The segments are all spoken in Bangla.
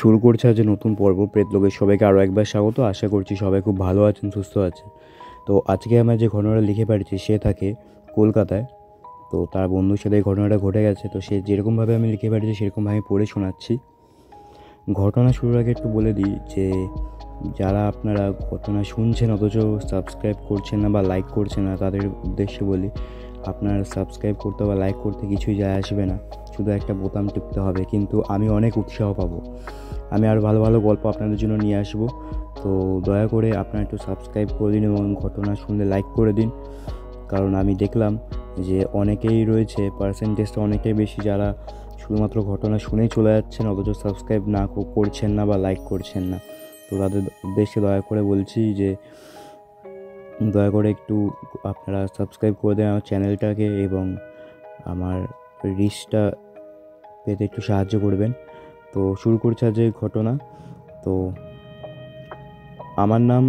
শুরু করছে আজ নতুন পর্ব প্রেতলোকের। সবাইকে আরও একবার স্বাগত। আশা করছি সবাই খুব ভালো আছেন, সুস্থ আছেন। তো আজকে আমরা যে ঘটনাটা লিখে পাঠিয়েছি, সে থাকে কলকাতায়। তো তার বন্ধুর সাথে এই ঘটনাটা ঘটে গেছে। তো সে যেরকমভাবে আমি লিখে পাঠিয়েছি সেরকমভাবে আমি পড়ে শোনাচ্ছি। ঘটনা শুরুর আগে একটু বলে দিই যে যারা আপনারা ঘটনা শুনছেন অথচ সাবস্ক্রাইব করছেন না বা লাইক করছেন না, তাদের উদ্দেশ্যে বলি, আপনার সাবস্ক্রাইব করতে বা লাইক করতে কিছুই যায় আসবে না, শুধু একটা বোতাম টিপতে হবে। কিন্তু আমি অনেক উৎসাহ পাবো, আমি আরও ভালো ভালো গল্প আপনাদের জন্য নিয়ে আসবো। তো দয়া করে আপনারা একটু সাবস্ক্রাইব করে দিন এবং ঘটনা শুনলে লাইক করে দিন। কারণ আমি দেখলাম যে অনেকেই রয়েছে, পার্সেন্টেজটা অনেকটাই বেশি, যারা শুধুমাত্র ঘটনা শুনেই চলে যাচ্ছেন অথচ সাবস্ক্রাইব না করছেন না বা লাইক করছেন না। তো তাদের উদ্দেশ্যে দয়া করে বলছি যে দয়া করে একটু আপনারা সাবস্ক্রাইব করে দেন আমার চ্যানেলটাকে এবং আমার রিচটা পেতে একটু সাহায্য করবেন। তো শুরু করছে আজ এই ঘটনা। তো আমার নাম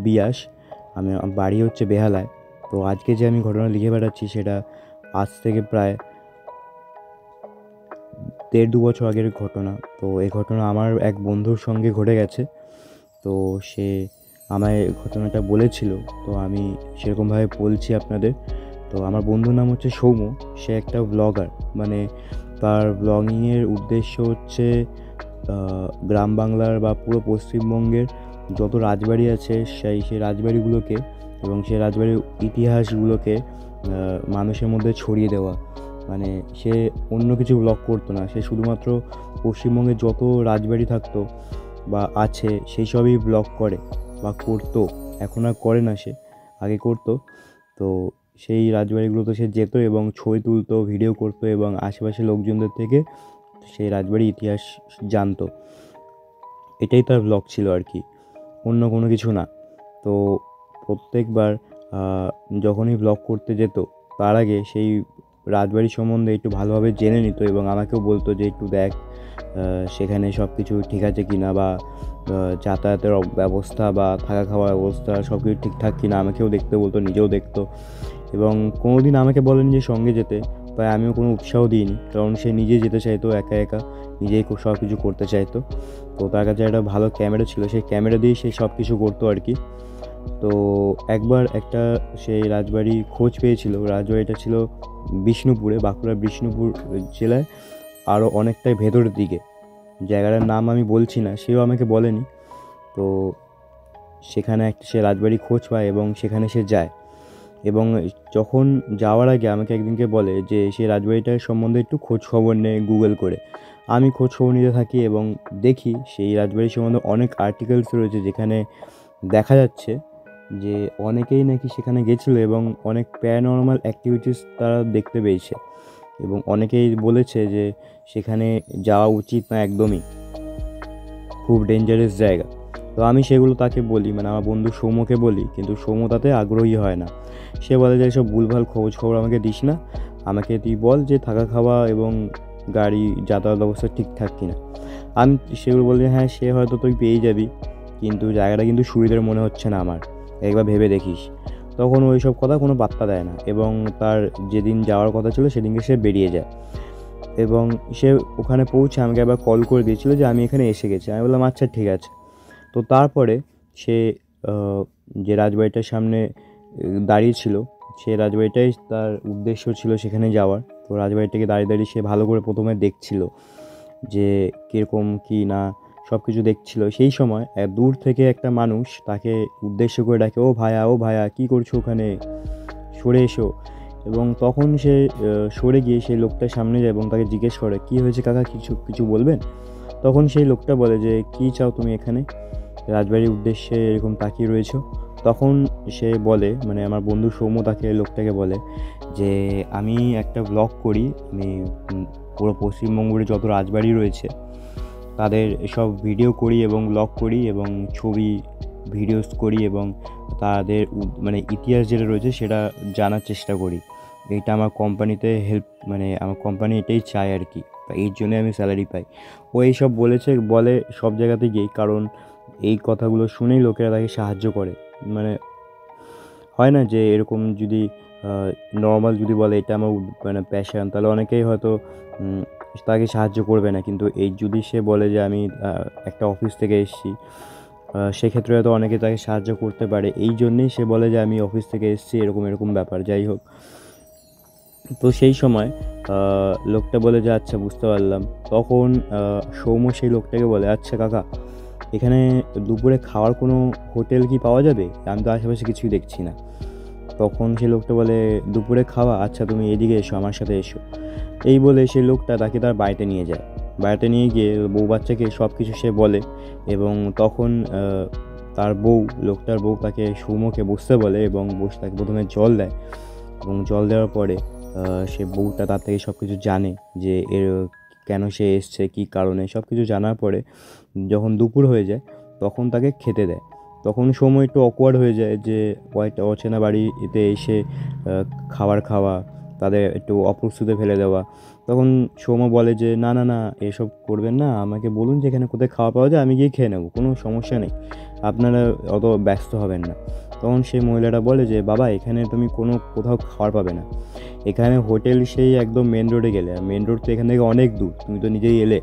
বিয়াস, বাড়ি হচ্ছে বেহালায়। তো আজকে যে আমি ঘটনা লিখে বেড়াচ্ছি সেটা আজ থেকে প্রায় 1.5-2 বছর আগের ঘটনা। তো এই ঘটনা আমার এক বন্ধুর সঙ্গে ঘটে গেছে। তো সে আমায় ঘটনাটা বলেছিল, তো আমি সেরকমভাবে বলছি আপনাদের। তো আমার বন্ধুর নাম হচ্ছে সৌম্য। সে একটা ব্লগার, মানে তার ব্লগিংয়ের উদ্দেশ্য হচ্ছে গ্রাম বাংলার বা পুরো পশ্চিমবঙ্গের যত রাজবাড়ি আছে সেই রাজবাড়িগুলোকে এবং সেই রাজবাড়ির ইতিহাসগুলোকে মানুষের মধ্যে ছড়িয়ে দেওয়া। মানে সে অন্য কিছু ব্লগ করতো না, সে শুধুমাত্র পশ্চিমবঙ্গে যত রাজবাড়ি থাকতো বা আছে সেই সবই ব্লগ করে বা করতো। এখন আর করে না, সে আগে করতো। তো সেই রাজবাড়িগুলোতে সে যেত এবং ছবি তুলতো, ভিডিও করতো এবং আশেপাশের লোকজনদের থেকে সেই রাজবাড়ির ইতিহাস জানতো। এটাই তার ব্লগ ছিল আর কি, অন্য কোনো কিছু না। তো প্রত্যেকবার যখনই ব্লগ করতে যেত তার আগে সেই রাজবাড়ির সম্বন্ধে একটু ভালোভাবে জেনে নিত এবং আমাকেও বলতো যে একটু দেখ সেখানে সব কিছু ঠিক আছে কি না, বা যাতায়াতের ব্যবস্থা বা থাকা খাওয়ার ব্যবস্থা সব কিছু ঠিকঠাক কিনা আমাকেও দেখতে বলতো, নিজেও দেখতো। এবং কোনো দিন আমাকে বলেনি যে সঙ্গে যেতে, তাই আমিও কোনো উৎসাহ দিইনি, কারণ সে নিজে যেতে চাইতো, একা একা নিজেই সব কিছু করতে চাইতো। তো তার কাছে একটা ভালো ক্যামেরা ছিল, সেই ক্যামেরা দিয়েই সে সব কিছু করতো আর কি। তো একবার একটা সেই রাজবাড়ি খোঁজ পেয়েছিল। রাজবাড়িটা ছিল বিষ্ণুপুরে, বাঁকুড়ার বিষ্ণুপুর জেলায়, আরও অনেকটাই ভেতরের দিকে। জায়গাটার নাম আমি বলছি না, সেও আমাকে বলেনি। তো সেখানে একটা সে রাজবাড়ি খোঁজ পায় এবং সেখানে সে যায়। এবং যখন যাওয়ার আগে আমাকে একদিনকে বলে যে সেই রাজবাড়িটার সম্বন্ধে একটু খোঁজ খবর নেয় গুগল করে। আমি খোঁজ খবর নিতে থাকি এবং দেখি সেই রাজবাড়ির সম্বন্ধে অনেক আর্টিকেলস রয়েছে, যেখানে দেখা যাচ্ছে যে অনেকেই নাকি সেখানে গেছিলো এবং অনেক প্যারানর্মাল অ্যাক্টিভিটিস তারা দেখতে পেয়েছে এবং অনেকেই বলেছে যে সেখানে যাওয়া উচিত না একদমই, খুব ডেঞ্জারাস জায়গা। তো আমি সেগুলো তাকে বলি, মানে আমার বন্ধু সৌম্যকে বলি, কিন্তু সৌম্য তাতে আগ্রহী হয় না। সে বলে যে এসব ভুলভাল খোঁজ খবর আমাকে দিস না, আমাকে তুই বল যে থাকা খাওয়া এবং গাড়ি যাতায়াত ব্যবস্থা ঠিকঠাক কিনা। আমি সেগুলো বলি, হ্যাঁ সে হয়তো তুই পেয়ে যাবি, কিন্তু জায়গাটা কিন্তু সুবিধার মনে হচ্ছে না আমার, একবার ভেবে দেখিস। তখন ওই সব কথা কোনো পাত্তা দেয় না এবং তার যেদিন যাওয়ার কথা ছিল সেদিনকে সে বেরিয়ে যায়। এবং সে ওখানে পৌঁছে আমাকে আবার কল করে দিয়েছিল যে আমি এখানে এসে গেছি। আমি বললাম আচ্ছা ঠিক আছে। তো তারপরে সে যে রাজবাড়িটার সামনে দাঁড়িয়ে ছিল, সে রাজবাড়িটাই তার উদ্দেশ্য ছিল সেখানে যাওয়ার। তো রাজবাড়িটাকে দাঁড়িয়ে দাঁড়িয়ে সে ভালো করে প্রথমে দেখছিল যে কীরকম কী না, সব কিছু দেখছিল। সেই সময় দূর থেকে একটা মানুষ তাকে উদ্দেশ্য করে ডাকে, ও ভায়া ও ভায়া কী করছো ওখানে, সরে এসো। এবং তখন সে সরে গিয়ে সেই লোকটার সামনে যায় এবং তাকে জিজ্ঞেস করে, কী হয়েছে কাকা, কিছু কিছু বলবেন? তখন সেই লোকটা বলে যে কী চাও তুমি এখানে, রাজবাড়ির উদ্দেশ্যে এরকম তাকিয়ে রয়েছো। তখন সে বলে, মানে আমার বন্ধু সৌম্য তাকে লোকটাকে বলে যে আমি একটা ব্লগ করি, আমি পুরো পশ্চিমবঙ্গের যত রাজবাড়ি রয়েছে তাদের সব ভিডিও করি এবং ব্লগ করি এবং ছবি ভিডিওস করি এবং তাদের মানে ইতিহাস যেটা রয়েছে সেটা জানার চেষ্টা করি। এইটা আমার কোম্পানিতে হেল্প, মানে আমার কোম্পানি এটাই চায় আর কি, এর জন্যে আমি স্যালারি পাই। ও এইসব বলে সব জায়গাতে গিয়ে, কারণ এই কথাগুলো শুনেই লোকেরা তাকে সাহায্য করে। মানে হয় না যে এরকম যদি নর্মাল যদি বলে এটা আমার মানে প্যাশন, তাহলে অনেকেই হয়তো তাকে সাহায্য করবে না। কিন্তু এই যদি সে বলে যে আমি একটা অফিস থেকে এসেছি, সেক্ষেত্রে হয়তো অনেকে তাকে সাহায্য করতে পারে। এই জন্যেই সে বলে যে আমি অফিস থেকে এসেছি, এরকম এরকম ব্যাপার। যাই হোক, তো সেই সময় লোকটা বলে যে আচ্ছা বুঝতে পারলাম। তখন সৌম্য সেই লোকটাকে বলে, আচ্ছা কাকা, এখানে দুপুরে খাওয়ার কোনো হোটেল কি পাওয়া যাবে? আমি তো আশেপাশে কিছুই দেখছি না। তখন সেই লোকটা বলে, দুপুরে খাওয়া, আচ্ছা তুমি এদিকে এসো, আমার সাথে এসো। এই বলে সেই লোকটা তাকে তার বাড়িতে নিয়ে যায়। বাড়িতে নিয়ে গিয়ে বউ বাচ্চাকে সব কিছু সে বলে। এবং তখন তার বউ, লোকটার বউ তাকে সৌম্যকে বসতে বলে এবং বসে তাকে প্রথমে জল দেয়। এবং জল দেওয়ার পরে সে বউটা তার থেকে সব কিছু জানে যে এর কেন সে এসছে, কী কারণে, সব কিছু জানার পরে যখন দুপুর হয়ে যায় তখন তাকে খেতে দেয়। তখন সময় একটু অকওয়ার্ড হয়ে যায় যে কয়েকটা অচেনা বাড়িতে এসে খাবার খাওয়া, তাদের একটু অপ্রস্তুতে ফেলে দেওয়া। তখন সৌম্য বলে যে না না না, এসব করবেন না, আমাকে বলুন যে এখানে কোথায় খাওয়া পাওয়া যায়, আমি গিয়ে খেয়ে নেবো, কোনো সমস্যা নেই, আপনারা অত ব্যস্ত হবেন না। তখন সেই মহিলাটা বলে যে বাবা, এখানে তুমি কোথাও খাবার পাবে না, এখানে হোটেল সেই একদম মেন রোডে গেলে, আর মেন রোড তো এখান থেকে অনেক দূর, তুমি তো নিজেই এলে,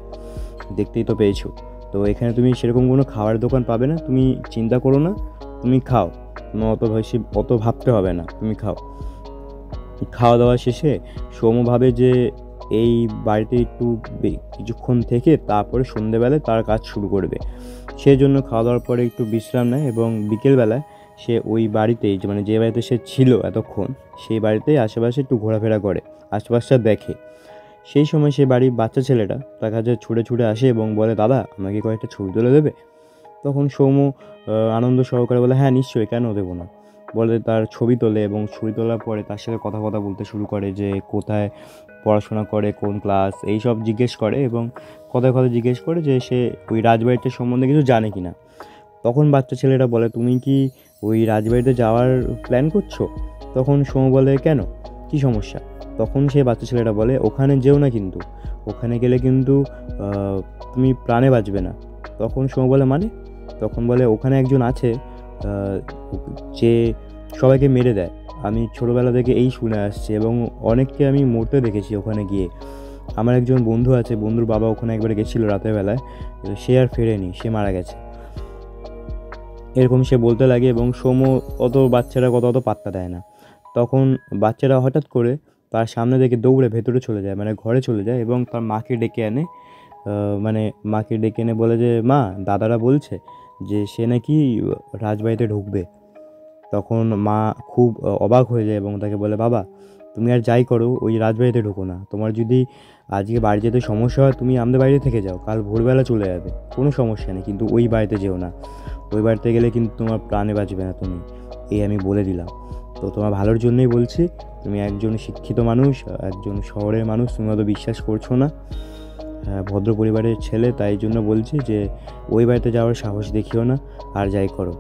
দেখতেই তো পেয়েছো। তো এখানে তুমি সেরকম কোনো খাবারের দোকান পাবে না, তুমি চিন্তা করো না, তুমি খাও, তোমার অত ভাবতে হবে না, তুমি খাও। খাওয়া দাওয়া শেষে সৌম্য ভাবে যে এই বাড়িতে একটু কিছুক্ষণ থেকে তারপরে সন্ধেবেলায় তার কাজ শুরু করবে। সেই জন্য খাওয়া দাওয়ার পরে একটু বিশ্রাম নেয় এবং বিকেলবেলায় সে ওই বাড়িতেই, মানে যে বাড়িতে সে ছিল এতক্ষণ, সেই বাড়িতেই আশেপাশে একটু ঘোরাফেরা করে, আশেপাশটা দেখে। সেই সময় সেই বাড়ির বাচ্চা ছেলেটা তার কাছে ছুটে ছুটে আসে এবং বলে, দাদা আমাকে কয়েকটা ছবি তুলে দেবে? তখন সৌম্য আনন্দ সহকারে বলে, হ্যাঁ নিশ্চয়ই, কেন দেবো না। বলে তার ছবি তোলে এবং ছবি তোলার পরে তার সাথে কথা বলতে শুরু করে যে কোথায় পড়াশোনা করে, কোন ক্লাস, এই সব জিজ্ঞেস করে এবং কথায় কথায় জিজ্ঞেস করে যে সে ওই রাজবাড়িটার সম্বন্ধে কিছু জানে কি না। তখন বাচ্চা ছেলেটা বলে, তুমি কি ওই রাজবাড়িতে যাওয়ার প্ল্যান করছো? তখন সৌম্য বলে, কেন, কী সমস্যা? তখন সে বাচ্চা ছেলেটা বলে, ওখানে যেও না, কিন্তু ওখানে গেলে কিন্তু তুমি প্রাণে বাঁচবে না। তখন সৌম্য বলে, মানে? তখন বলে, ওখানে একজন আছে যে সবাইকে মেরে দেয়, আমি ছোটোবেলা থেকে এই শুনে আসছি এবং অনেককে আমি মরতে দেখেছি ওখানে গিয়ে। আমার একজন বন্ধু আছে, বন্ধুর বাবা ওখানে একবার গেছিলো রাতের বেলায়, সে আর ফেরেনি, সে মারা গেছে। এরকম সে বলতে লাগে এবং সৌম্য বাচ্চারা অত পাত্তা দেয় না। তখন বাচ্চারা হঠাৎ করে তার সামনে থেকে দৌড়ে ভেতরে চলে যায়, মানে ঘরে চলে যায় এবং তার মাকে ডেকে আনে। মাকে ডেকে এনে বলে যে মা, দাদারা বলছে যে সে নাকি রাজবাড়িতে ঢুকবে। তখন মা খুব অবাক হয়ে যায় এবং তাকে বলে, বাবা তুমি আর যাই করো, ওই রাজবাড়িতে ঢুকো না, তোমার যদি আজকে বাড়ি যেতে সমস্যা হয় তুমি আমাদের বাড়িতে থেকে যাও, কাল ভোরবেলা চলে যাবে, কোনো সমস্যা নেই, কিন্তু ওই বাড়িতে যেও না, ওই বাড়িতে গেলে কিন্তু তোমার প্রাণে বাঁচবে না তুমি, এই আমি বলে দিলাম। তো তোমার ভালোর জন্যই বলছি, তুমি একজন শিক্ষিত মানুষ, একজন শহরের মানুষ, তুমি হয়তো বিশ্বাস করছো না, ভদ্র পরিবারের ছেলে, তাই জন্য বলছি যে ওই বাড়িতে যাওয়ার সাহস দেখিও না, আর যাই করো।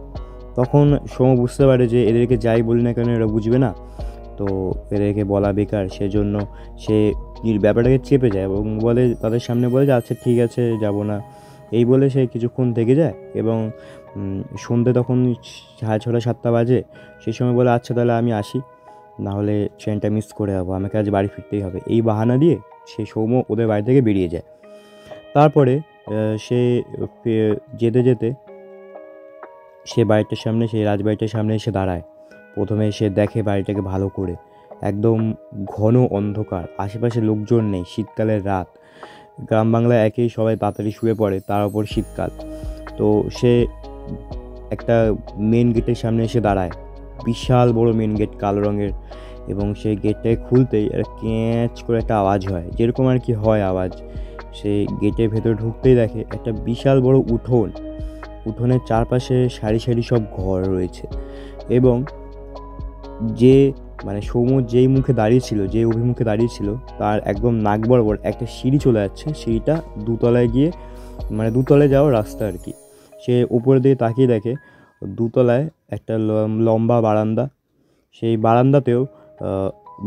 তখন সৌম্য বুঝতে পারে যে এদেরকে যাই বলি না কেন এরা বুঝবে না, তো এদেরকে বলা বেকার, সেজন্য সে ব্যাপারটাকে চেপে যায় এবং বলে, তাদের সামনে বলে যে আচ্ছা ঠিক আছে, যাব না। এই বলে সে কিছুক্ষণ থেকে যায় এবং সন্ধ্যে তখন 6:30 7টা বাজে। সেই সময় বলে, আচ্ছা তাহলে আমি আসি, নাহলে ট্রেনটা মিস করে যাবো, আমাকে আজ বাড়ি ফিরতেই হবে। এই বাহানা দিয়ে সে সৌম্য ওদের বাড়ি থেকে বেরিয়ে যায়। তারপরে সে যেতে যেতে সে বাড়িটার সামনে, সেই রাজবাড়িটার সামনে এসে দাঁড়ায়। প্রথমে সে দেখে বাড়িটাকে ভালো করে, একদম ঘন অন্ধকার, আশেপাশে লোকজন নেই, শীতকালের রাত, গ্রাম বাংলায় একেই সবাই তাড়াতাড়ি শুয়ে পড়ে, তার উপর শীতকাল। তো সে একটা মেন গেটের সামনে এসে দাঁড়ায়, বিশাল বড় মেন গেট, কালো রঙের, এবং সেই গেটটাকে খুলতেই একটা ক্যাঁচ করে একটা আওয়াজ হয়, যেরকম আর কি হয় আওয়াজ। সেই গেটের ভেতরে ঢুকতেই দেখে একটা বিশাল বড় উঠোন, উঠোনের চারপাশে সারি সারি সব ঘর রয়েছে এবং যে মানে সৌম্য যেই মুখে দাঁড়িয়েছিল, যে অভিমুখে দাঁড়িয়েছিল, তার একদম নাক বরাবর একটা সিঁড়ি চলে যাচ্ছে, সিঁড়িটা দুতলায় গিয়ে, মানে দুতলায় যাওয়ার রাস্তা আর কি। সে উপরের দিকে তাকিয়ে দেখে দুতলায় একটা লম্বা বারান্দা, সেই বারান্দাতেও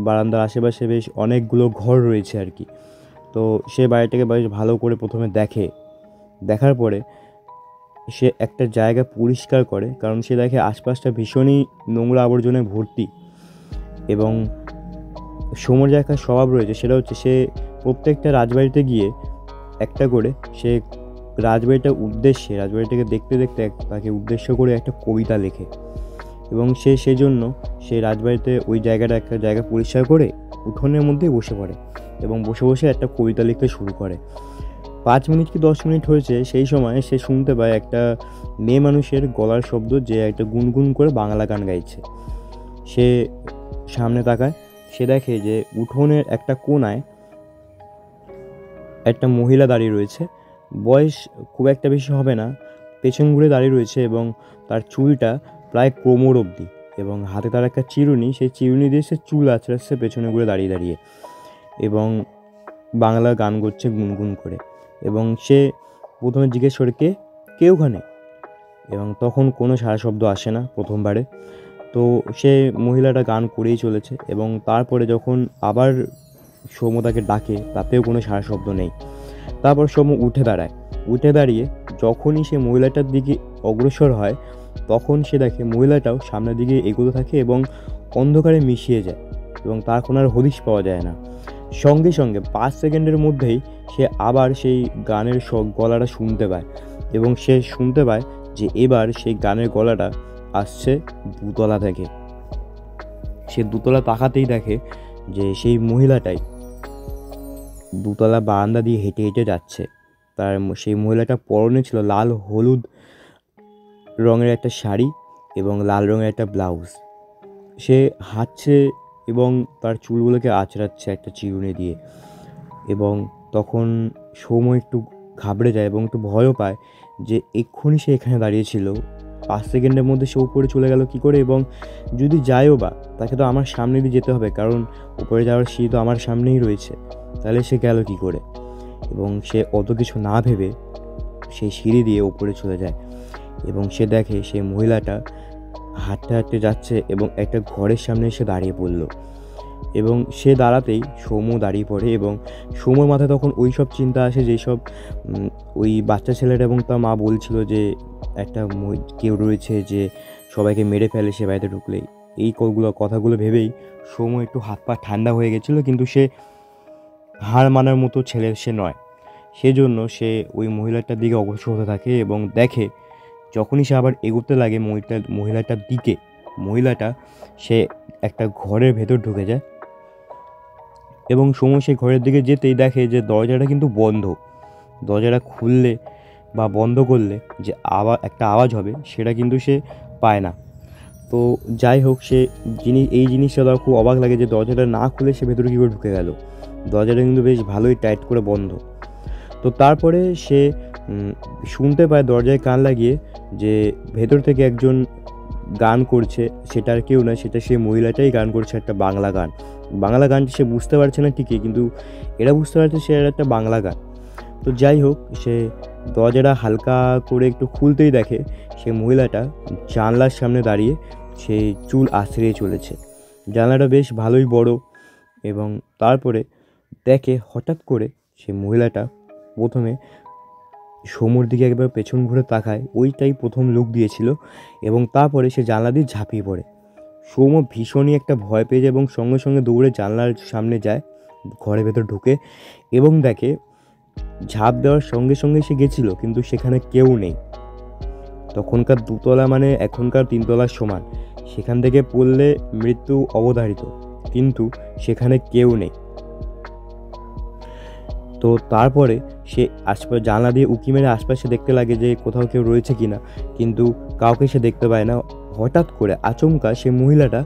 বারান্দার আশেপাশে বেশ অনেকগুলো ঘর রয়েছে আর কি। তো সে বাড়িটাকে বেশ ভালো করে প্রথমে দেখে, দেখার পরে সে একটা জায়গা পরিষ্কার করে, কারণ সে দেখে আশপাশটা ভীষণই নোংরা আবর্জনায় ভর্তি। এবং সৌম্যর যে একটা স্বভাব রয়েছে, সেটা হচ্ছে সে প্রত্যেকটা রাজবাড়িতে গিয়ে একটা করে সে রাজবাড়িটাকে দেখতে দেখতে তাকে উদ্দেশ্য করে একটা কবিতা লেখে এবং সেই জন্য সে রাজবাড়িতে ওই একটা জায়গা পরিষ্কার করে উঠোনের মধ্যেই বসে পড়ে এবং বসে বসে একটা কবিতা লিখতে শুরু করে। 5 মিনিট কি 10 মিনিট হয়েছে, সেই সময় সে শুনতে পায় একটা মেয়ে মানুষের গলার শব্দ, যে একটা গুনগুন করে বাংলা গান গাইছে। সে সামনে তাকায়, সে দেখে যে উঠোনের একটা কোণায় একটা মহিলা দাঁড়িয়ে রয়েছে। বয়স খুব একটা বেশি হবে না, পেছন ঘুরে দাঁড়িয়ে রয়েছে এবং তার চুলটা প্রায় কোমর অবধি এবং হাতে তার একটা চিরুনি, সেই চিরুনি দিয়ে সে চুল আঁচড়াচ্ছে পেছনে ঘুরে দাঁড়িয়ে দাঁড়িয়ে এবং বাংলা গান করছে গুনগুন করে। এবং সে প্রথমে জিজ্ঞেস করে, কে ওখানে? এবং তখন কোনো সাড়া শব্দ আসে না প্রথমবারে। তো সে মহিলাটা গান করেই চলেছে এবং তারপরে যখন আবার সৌম্য তাকে ডাকে, তাতেও কোনো সাড়া শব্দ নেই। তারপর সৌম্য উঠে দাঁড়িয়ে যখনই সে মহিলাটার দিকে অগ্রসর হয়, তখন সে দেখে মহিলাটাও সামনের দিকে এগোতে থাকে এবং অন্ধকারে মিশিয়ে যায় এবং তার কোনো আর হদিশ পাওয়া যায় না। সঙ্গে সঙ্গে 5 সেকেন্ডের মধ্যেই সে আবার সেই গানের গলাটা শুনতে পায় এবং সে শুনতে পায় যে এবার সেই গানের গলাটা আসছে দুতলা থেকে। সে দুতলা তাকাতেই দেখে যে সেই মহিলাটাই দুতলা বারান্দা দিয়ে হেঁটে হেঁটে যাচ্ছে। সেই মহিলাটা পরনে ছিল লাল হলুদ রঙের একটা শাড়ি এবং লাল রঙের একটা ব্লাউজ। সে হাঁটছে এবং তার চুলগুলোকে আঁচড়াচ্ছে একটা চিরুনি দিয়ে এবং তখন সৌম্য একটু ঘাবড়ে যায় এবং একটু ভয়ও পায় যে এক্ষুনি সে এখানে দাঁড়িয়েছিল, 5 সেকেন্ডের মধ্যে সে উপরে চলে গেল কী করে, এবং যদি যায়ও বা তাকে তো আমার সামনে দিয়ে যেতে হবে, কারণ উপরে যাওয়ার সিঁড়ি তো আমার সামনেই রয়েছে, তাহলে সে গেল কী করে। এবং সে অত কিছু না ভেবে সেই সিঁড়ি দিয়ে উপরে চলে যায় এবং সে দেখে সেই মহিলাটা হাঁটতে হাঁটতে যাচ্ছে এবং একটা ঘরের সামনে এসে দাঁড়িয়ে পড়ল এবং সে দাঁড়াতেই সৌম্য দাঁড়িয়ে পড়ে এবং সৌম্যর মাথায় তখন ওই সব চিন্তা আসে যেসব ওই বাচ্চা ছেলেটা এবং তার মা বলছিল যে একটা কেউ রয়েছে যে সবাইকে মেরে ফেলে সে বাড়িতে ঢুকলেই। এই কথাগুলো ভেবেই সৌম্য একটু হাত পা ঠান্ডা হয়ে গেছিলো, কিন্তু সে হার মানার মতো ছেলে সে নয়। সেজন্য সে ওই মহিলাটার দিকে অগ্রসর হতে থাকে এবং দেখে যখনই সে আবার এগোতে লাগে মহিলাটার দিকে, মহিলাটা সে একটা ঘরের ভেতর ঢুকে যায় এবং সময় সেই ঘরের দিকে যেতেই দেখে যে দরজাটা কিন্তু বন্ধ। দরজাটা খুললে বা বন্ধ করলে যে একটা আওয়াজ হবে সেটা কিন্তু সে পায় না। তো যাই হোক, এই জিনিসটা তার খুব অবাক লাগে যে দরজাটা না খুলে সে ভেতরে কী করে ঢুকে গেল। দরজাটা কিন্তু বেশ ভালোই টাইট করে বন্ধ। তো তারপরে সে শুনতে পায় দরজায় কান লাগিয়ে যে ভেতর থেকে একজন গান করছে, সেটা আর কেউ না, সেটা সেই মহিলাটাই গান করছে একটা বাংলা গান। বাংলা গানটি সে বুঝতে পারছে না ঠিকই, কিন্তু এরা বুঝতে পারছে সে একটা বাংলা গান। তো যাই হোক, সে দরজাটা হালকা করে একটু খুলতেই দেখে সে মহিলাটা জানলার সামনে দাঁড়িয়ে সেই চুল আঁচড়িয়ে চলেছে। জানলাটা বেশ ভালোই বড় এবং তারপরে দেখে হঠাৎ করে সে মহিলাটা প্রথমে সৌম্যর দিকে একবার পেছন ঘুরে তাকায়, ওইটাই প্রথম লুক দিয়েছিল, এবং তারপরে সে জানলা দিয়ে ঝাঁপিয়ে পড়ে। সৌম্য ভীষণই একটা ভয় পেয়ে যায় এবং সঙ্গে সঙ্গে দৌড়ে জানলার সামনে যায়, ঘরের ভেতর ঢুকে এবং দেখে ঝাঁপ দেওয়ার সঙ্গে সঙ্গে সে গেছিল কিন্তু সেখানে কেউ নেই। তখনকার 2 তলা মানে এখনকার 3 তলার সমান, সেখান থেকে পড়লে মৃত্যু অবধারিত, কিন্তু সেখানে কেউ নেই। তো তারপরে সে জানলা দিয়ে উঁকি মেরে আশপাশে দেখতে লাগে যে কোথাও কেউ রয়েছে কিনা, কিন্তু কাউকে সে দেখতে পায় না। হঠাৎ করে আচমকা সে মহিলাটা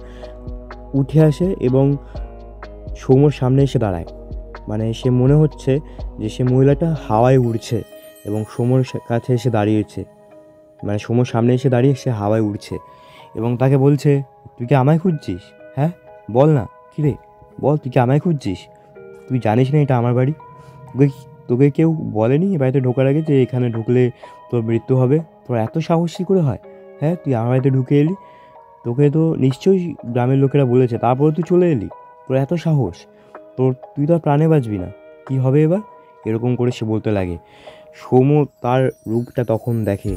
উঠে আসে এবং সৌম্যর সামনে এসে দাঁড়ায়। মানে সে মনে হচ্ছে যে সে মহিলাটা হাওয়ায় উড়ছে এবং সৌম্যর কাছে এসে দাঁড়িয়েছে, মানে সৌম্যর সামনে এসে দাঁড়িয়ে সে হাওয়ায় উড়ছে এবং তাকে বলছে, তুই কি আমায় খুঁজছিস? হ্যাঁ বল না, কিরে বল, তুই কি আমায় খুঁজছিস? তুই জানিস না এটা আমার বাড়ি? তোকে কেউ বলেনি এই বাড়িতে ঢোকার আগে যে এখানে ঢুকলে তোর মৃত্যু হবে? তোর এত সাহস কী করে হয়? হ্যাঁ, তুই আমার বাড়িতে ঢুকে এলি, তোকে তো নিশ্চয়ই গ্রামের লোকেরা বলেছে, তারপরে তুই চলে এলি, তোর এত সাহস, তুই তো আর প্রাণে বাঁচবি না, কী হবে এবার? এরকম করে সে বলতে লাগে। সৌম্য তার রূপটা তখন দেখে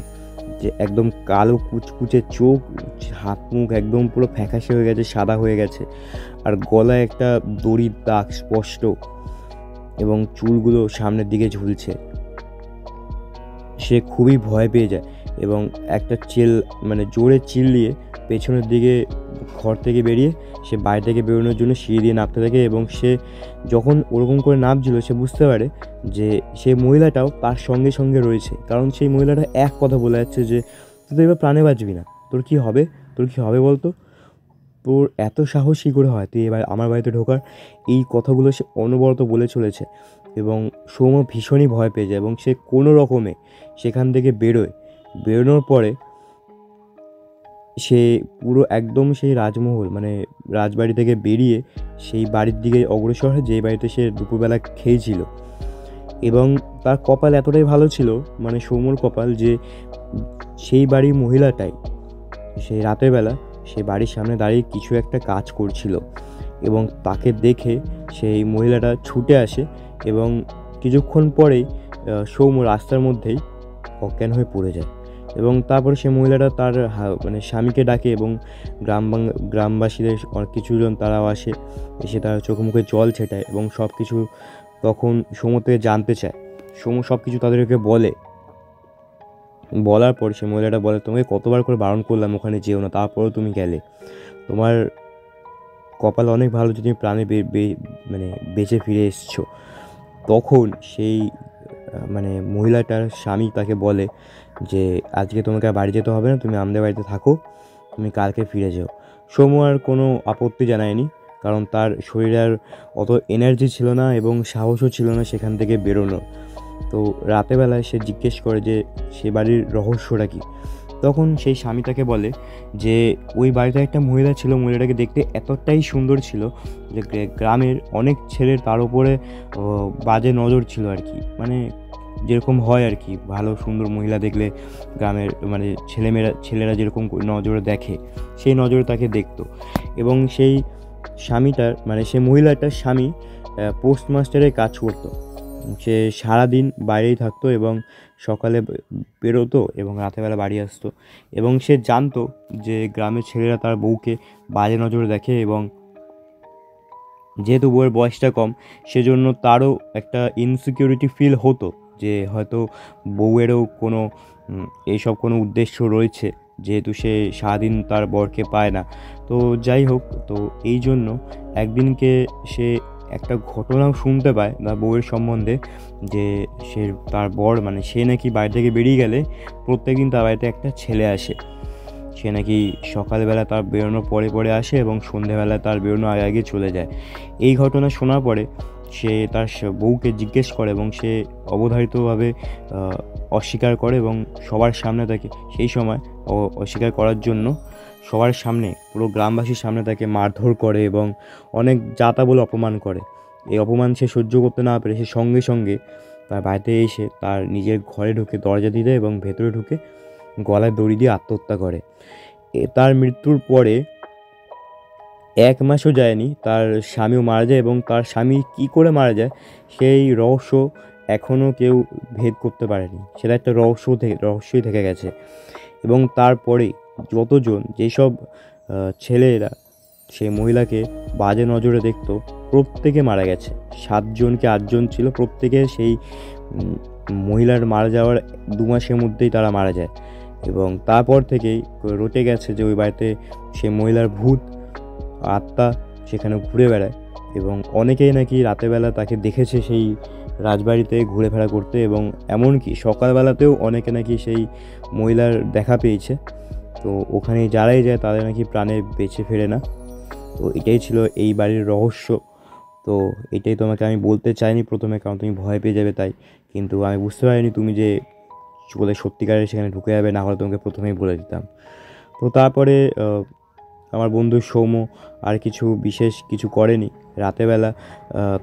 যে একদম কালো কুচকুচে চোখ, হাত মুখ একদম পুরো ফ্যাকাশে হয়ে গেছে, সাদা হয়ে গেছে, আর গলায় একটা দড়ির দাগ স্পষ্ট, এবং চুলগুলো সামনের দিকে ঝুলছে। সে খুবই ভয় পেয়ে যায় এবং একটা জোরে চিল্লিয়ে পেছনের দিকে ঘর থেকে বেরিয়ে সে বাইরে থেকে বেরোনোর জন্য সিঁড়ি দিয়ে নামতে থাকে। এবং সে যখন ওরকম করে নামছিল সে বুঝতে পারে যে সেই মহিলাটাও তার সঙ্গে সঙ্গে রয়েছে, কারণ সেই মহিলাটা এক কথা বলে যাচ্ছে যে তুই তো এবার প্রাণে বাঁচবি না, তোর কী হবে বলতো, তোর এত সাহস কী করে হয় তুই এবার আমার বাড়িতে ঢোকার। এই কথাগুলো সে অনবরত বলে চলেছে এবং সৌম্য ভীষণই ভয় পেয়ে যায় এবং সে কোনো রকমে সেখান থেকে বেরোনোর পরে সে পুরো একদম সেই রাজমহল রাজবাড়ি থেকে বেরিয়ে সেই বাড়ির দিকে অগ্রসর হয় যেই বাড়িতে সে দুপুরবেলা খেয়েছিল। এবং তার কপাল এতটাই ভালো ছিল, সৌম্যর কপাল, যে সেই বাড়ির মহিলাটাই সেই রাতের বেলা সেই বাড়ির সামনে দাঁড়িয়ে কিছু একটা কাজ করছিল এবং তাকে দেখে সেই মহিলাটা ছুটে আসে এবং কিছুক্ষণ পরেই সৌম্য রাস্তার মধ্যেই অজ্ঞান হয়ে পড়ে যায়। এবং তারপরে সে মহিলাটা তার স্বামীকে ডাকে এবং গ্রামবাসীদের কিছুজন তারাও এসে তার চোখে মুখে জল ছেটায় এবং সব কিছু তখন সৌম্য থেকে জানতে চায়। সৌম্য সব কিছু তাদেরকে বলার পর সে মহিলাটা বলে, তোমাকে কতবার করে বারণ করলাম ওখানে যেও না, তারপরেও তুমি গেলে, তোমার কপাল অনেক ভালো যে তুমি প্রাণে বেঁচে ফিরে এসছো। তখন সেই মহিলাটার স্বামী তাকে বলে যে আজকে তোমাকে আর বাড়ি যেতে হবে না, তুমি আমাদের বাড়িতে থাকো, তুমি কালকে ফিরে যেও। সৌম্য আর কোনো আপত্তি জানায়নি, কারণ তার শরীরে আর অত এনার্জি ছিল না এবং সাহসও ছিল না সেখান থেকে বেরোনো। তো রাতেবেলায় সে জিজ্ঞেস করে যে সে বাড়ির রহস্যটা কী। তখন সেই স্বামী তাকে বলে যে ওই বাড়িতে একটা মহিলা ছিল, মহিলাটাকে দেখতে এতটাই সুন্দর ছিল যে গ্রামের অনেক ছেলের তার উপরে বাজে নজর ছিল আর কি, যেরকম হয় আর কি, ভালো সুন্দর মহিলা দেখলে গ্রামের ছেলেরা যেরকম নজরে দেখে সেই নজরে তাকে দেখতো। এবং সেই স্বামীটার সেই মহিলাটার স্বামী পোস্টমাস্টারের কাজ করতো। সে সারাদিন বাইরেই থাকতো এবং সকালে বেরোতো এবং রাতেরবেলা বাড়ি আসতো। এবং সে জানতো যে গ্রামের ছেলেরা তার বউকে বাজে নজরে দেখে এবং যেহেতু বউয়ের বয়সটা কম সেজন্য তারও একটা ইনসিকিউরিটি ফিল হতো যে হয়তো বউয়েরও এইসব কোনো উদ্দেশ্য রয়েছে, যেহেতু সে সারাদিন তার বরকে পায় না। তো যাই হোক, তো এই জন্য একদিনকে সে একটা ঘটনাও শুনতে পায় তার বউয়ের সম্বন্ধে, যে তার বর সে নাকি বাড়ি থেকে বেরিয়ে গেলে প্রত্যেকদিন তার বাড়িতে একটা ছেলে আসে। সে নাকি সকালবেলা তার বেরোনোর পরে আসে এবং সন্ধেবেলা তার বেরোনোর আগে চলে যায়। এই ঘটনা শোনার পরে সে তার বউকে জিজ্ঞেস করে এবং সে অবধারিতভাবে অস্বীকার করে এবং সবার সামনে তাকে সেই সময় অস্বীকার করার জন্য সবার সামনে পুরো গ্রামবাসীর সামনে তাকে মারধর করে এবং অনেক যাতা বলে অপমান করে। এই অপমান সে সহ্য করতে না পেরে সে সঙ্গে সঙ্গে তার বাড়িতে এসে তার নিজের ঘরে ঢুকে দরজা দিয়ে দেয় এবং ভেতরে ঢুকে গলায় দড়ি দিয়ে আত্মহত্যা করে। তার মৃত্যুর পরে 1 মাসও যায়নি তার স্বামীও মারা যায় এবং তার স্বামী কী করে মারা যায় সেই রহস্য এখনও কেউ ভেদ করতে পারেনি। সেটা একটা রহস্যই থেকে গেছে। এবং তারপরে যেসব ছেলেরা সেই মহিলাকে বাজে নজরে দেখতো প্রত্যেকে মারা গেছে। 7 জনকে 8 জন ছিল, প্রত্যেকে সেই মহিলার মারা যাওয়ার 2 মাসের মধ্যেই তারা মারা যায়। এবং তারপর থেকেই রটে গেছে যে ওই বাড়িতে সেই মহিলার ভূত আত্মা সেখানে ঘুরে বেড়ায় এবং অনেকেই নাকি রাতেরবেলা তাকে দেখেছে সেই রাজবাড়িতে ঘুরেফেরা করতে এবং এমনকি সকালবেলাতেও অনেকে নাকি সেই মহিলার দেখা পেয়েছে। তো ওখানে যারাই যায় তাদের নাকি প্রাণে বেঁচে ফেরে না। তো এটাই ছিল এই বাড়ির রহস্য। তো এটাই তোমাকে আমি বলতে চাইনি প্রথমে, কারণ তুমি ভয় পেয়ে যাবে তাই, কিন্তু আমি বুঝতে পারিনি তুমি যে বলে সত্যিকারের সেখানে ঢুকে যাবে, না হলে তোমাকে প্রথমেই বলে দিতাম। তো তারপরে আমার বন্ধু সৌম্য আর বিশেষ কিছু করেনি। রাতেরবেলা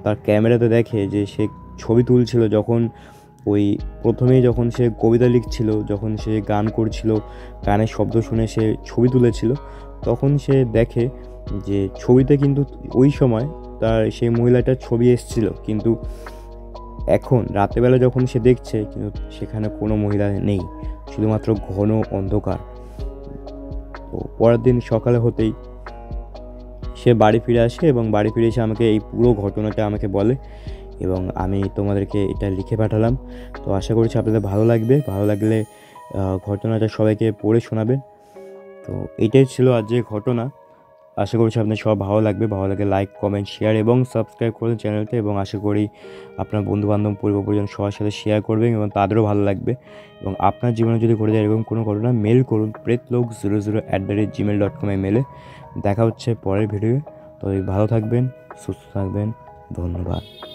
তার ক্যামেরাতে দেখে যে সে ছবি তুলছিল, যখন সে কবিতা লিখছিল, যখন সে গান করছিল, গানের শব্দ শুনে সে ছবি তুলেছিল, তখন সে দেখে যে ছবিতে কিন্তু ওই সময় তার সেই মহিলাটার ছবি এসেছিল, কিন্তু এখন রাতেরবেলা যখন সে দেখছে কিন্তু সেখানে কোনো মহিলা নেই, শুধুমাত্র ঘন অন্ধকার। তো পরের দিন সকালে হতেই সে বাড়ি ফিরে আসে এবং বাড়ি ফিরে এসে আমাকে এই পুরো ঘটনাটা আমাকে বলে এবং আমি তোমাদেরকে এটা লিখে পাঠালাম। তো আশা করছি আপনাদের ভালো লাগবে। ভালো লাগলে ঘটনাটা সবাইকে পড়ে শোনাবেন। তো এইটাই ছিল আজকের ঘটনা। আশা করছি আপনাদের সবার ভালো লাগবে। ভালো লাগলে লাইক, কমেন্ট, শেয়ার এবং সাবস্ক্রাইব করুন চ্যানেলটা, এবং আশা করি আপনার বন্ধুবান্ধব, পরিবার পরিজন সবার সাথে শেয়ার করবেন এবং তাদেরও ভালো লাগবে। এবং আপনার জীবনে যদি ঘটে যায় এরকম কোনো ঘটনা, মেল করুন প্রেতলোক00@gmail.com মেলে। দেখা হচ্ছে পরের ভিডিওয়ে। তো ভালো থাকবেন, সুস্থ থাকবেন। ধন্যবাদ।